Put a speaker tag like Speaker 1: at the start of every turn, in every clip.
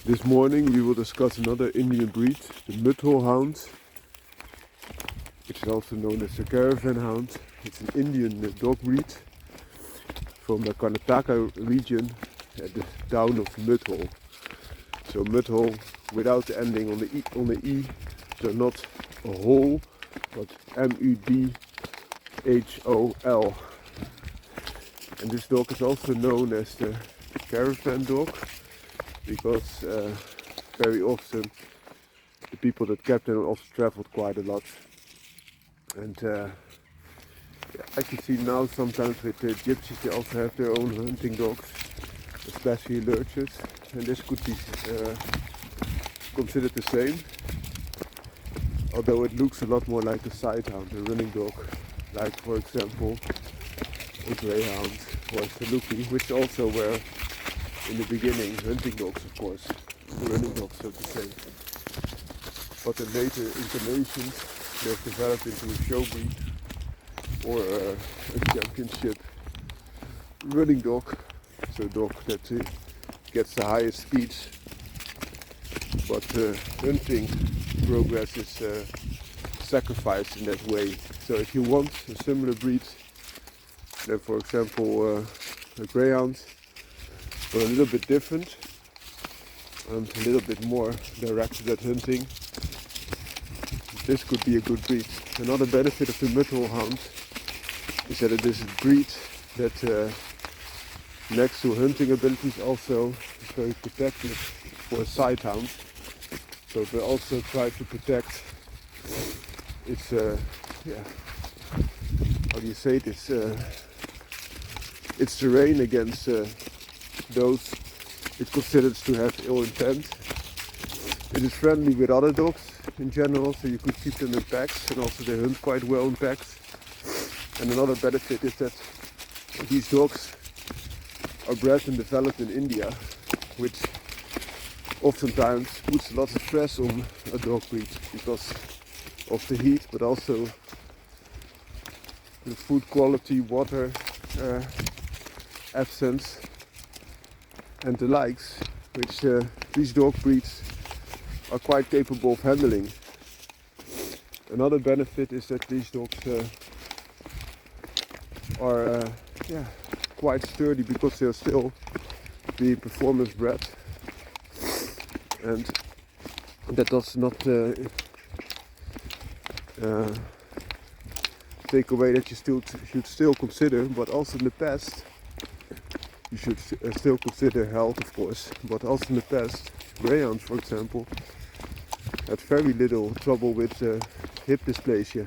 Speaker 1: This morning we will discuss another Indian breed, the Mudhol Hound, which is also known as the Caravan Hound. It's an Indian dog breed from the Karnataka region at the town of Mudhol. So Mudhol without the ending on the E, so not a hole, but M-U-D-H-O-L. And this dog is also known as the caravan dog because very often the people that kept them also traveled quite a lot. And as you see now, sometimes with the gypsies they also have their own hunting dogs, especially lurchers, and this could be considered the same, although it looks a lot more like a sighthound, a running dog, like for example a greyhound or a saluki, which also were in the beginning hunting dogs, of course, running dogs so to say. But in later incarnations they have developed into a show breed or a championship running dog, so a dog that gets the highest speeds, but hunting progress is sacrificed in that way. So if you want a similar breed, then for example a greyhound, but a little bit different and a little bit more directed at hunting, this could be a good breed. Another benefit of the Mudhol Hound is that it is a breed that next to hunting abilities also is very protective for a sighthound. So they also try to protect its its terrain against those it considers to have ill intent. It is friendly with other dogs in general, so you could keep them in packs, and also they hunt quite well in packs. And another benefit is that these dogs are bred and developed in India, which oftentimes puts lots of stress on a dog breed because of the heat, but also the food quality, water absence and the likes, which these dog breeds are quite capable of handling. Another benefit is that these dogs are quite sturdy because they are still being performance bred, and that does not take away that you should still consider, but also in the past you should still consider health, of course, but also in the past greyhounds, for example, had very little trouble with hip dysplasia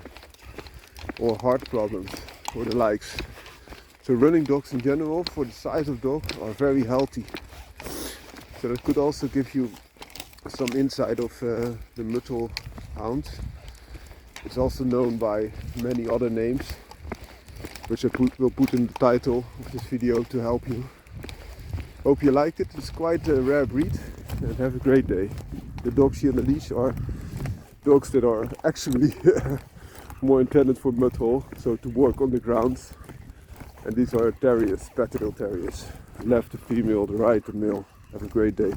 Speaker 1: or heart problems or the likes. So running dogs in general, for the size of dog, are very healthy. So that could also give you some insight of the Mudhol Hound. It's also known by many other names, which I will put in the title of this video to help you. Hope you liked it. It's quite a rare breed, and have a great day. The dogs here on the leash are dogs that are actually more intended for Mudhol, so to work on the ground. And these are terriers, Patternal terriers. Left the female, the right the male. Have a great day.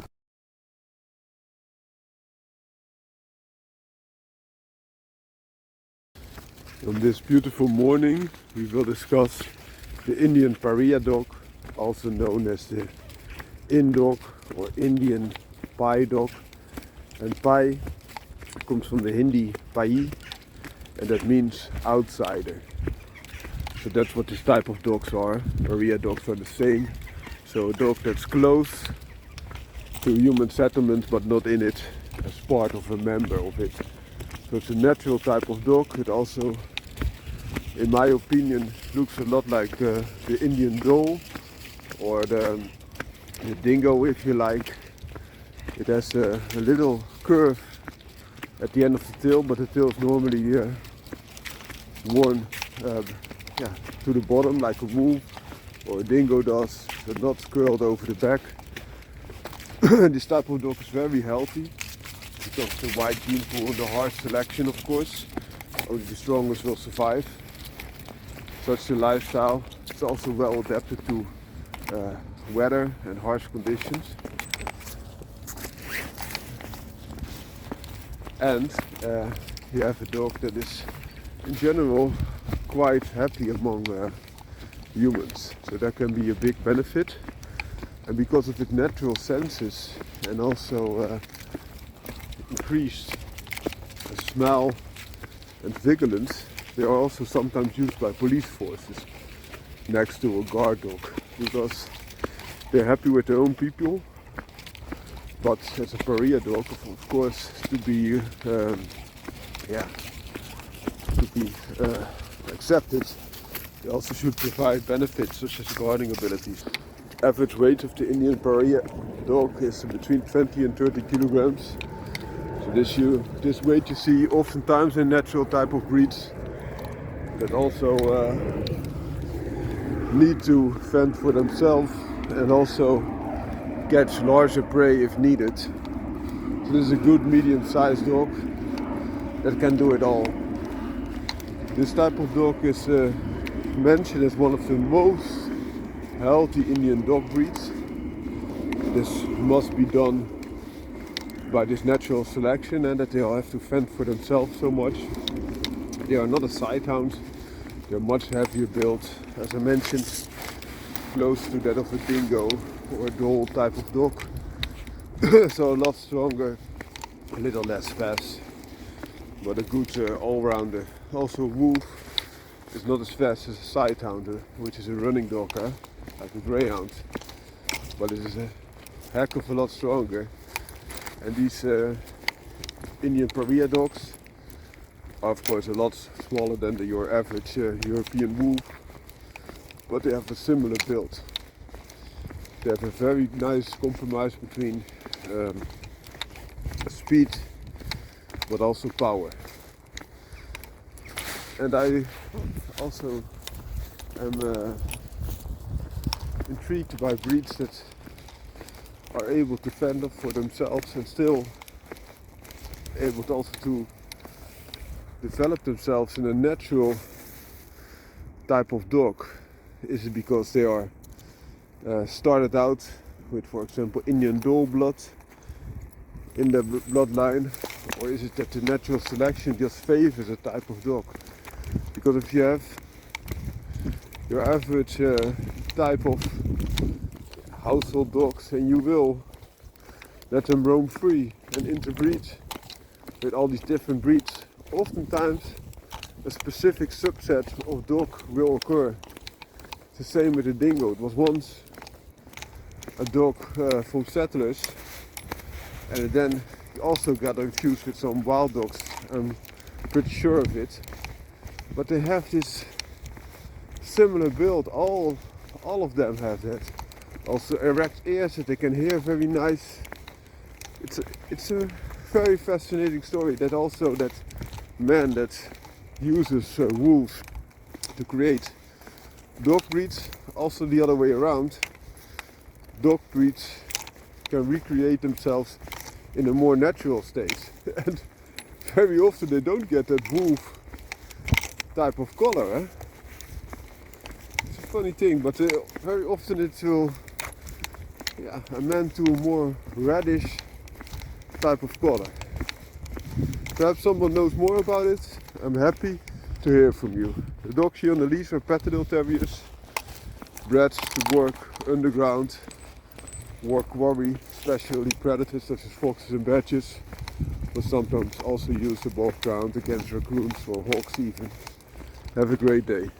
Speaker 1: On this beautiful morning we will discuss the Indian Terrier dog, also known as the In dog or Indian Pai dog. And Pai comes from the Hindi Pai, and that means outsider. So that's what this type of dogs are. Terrier dogs are the same. So a dog that's close to human settlement but not in it, as part of a member of it. So it's a natural type of dog. It also, in my opinion, looks a lot like the Indian Dhole or the dingo, if you like. It has a little curve at the end of the tail, but the tail is normally worn to the bottom like a wolf or a dingo does, but not curled over the back. This type of dog is very healthy because of the wide gene pool and the harsh selection, of course. Only the strongest will survive such a lifestyle. It's also well adapted to weather and harsh conditions. and you have a dog that is in general quite happy among humans, so that can be a big benefit. And because of its natural senses and also increased smell and vigilance, they are also sometimes used by police forces next to a guard dog, because they're happy with their own people. But as a pariah dog, of course, to be accepted, they also should provide benefits such as guarding abilities. Average weight of the Indian pariah dog is between 20 and 30 kilograms. So this weight you see oftentimes in natural type of breeds that also need to fend for themselves and also catch larger prey if needed. So this is a good medium-sized dog that can do it all. This type of dog is mentioned as one of the most healthy Indian dog breeds. This must be done by this natural selection, and that they all have to fend for themselves so much. They are not a sight hound. They're much heavier built, as I mentioned, close to that of a dingo or a Dhol type of dog. So a lot stronger, a little less fast, but a good all-rounder. Also, wolf is not as fast as a sight hound, which is a running dog, like a greyhound, but it is a heck of a lot stronger. And these Indian pariah dogs are of course a lot smaller than your average European wolf, but they have a similar build. They have a very nice compromise between speed but also power. And I also am intrigued by breeds that are able to fend up for themselves and still able to also to develop themselves in a natural type of dog. Is it because they are started out with, for example, Indian Dhol blood in their bloodline, or is it that the natural selection just favors a type of dog? Because if you have your average type of household dogs and you will let them roam free and interbreed with all these different breeds, oftentimes a specific subset of dog will occur. It's the same with the dingo. It was once a dog from settlers, and it then also got infused with some wild dogs. I'm pretty sure of it. But they have this similar build. All of them have that. Also erect ears that they can hear very nice. It's a very fascinating story that also that man that uses wolves to create dog breeds, also the other way around, dog breeds can recreate themselves in a more natural state. And very often they don't get that wolf type of color. It's a funny thing, but very often it will amend to a more reddish type of color. Perhaps someone knows more about it. I'm happy to hear from you. The dogs here on the leash are Patterdale Terriers, bred to work underground, or quarry, especially predators such as foxes and badgers, but sometimes also used above ground against raccoons or hawks even. Have a great day.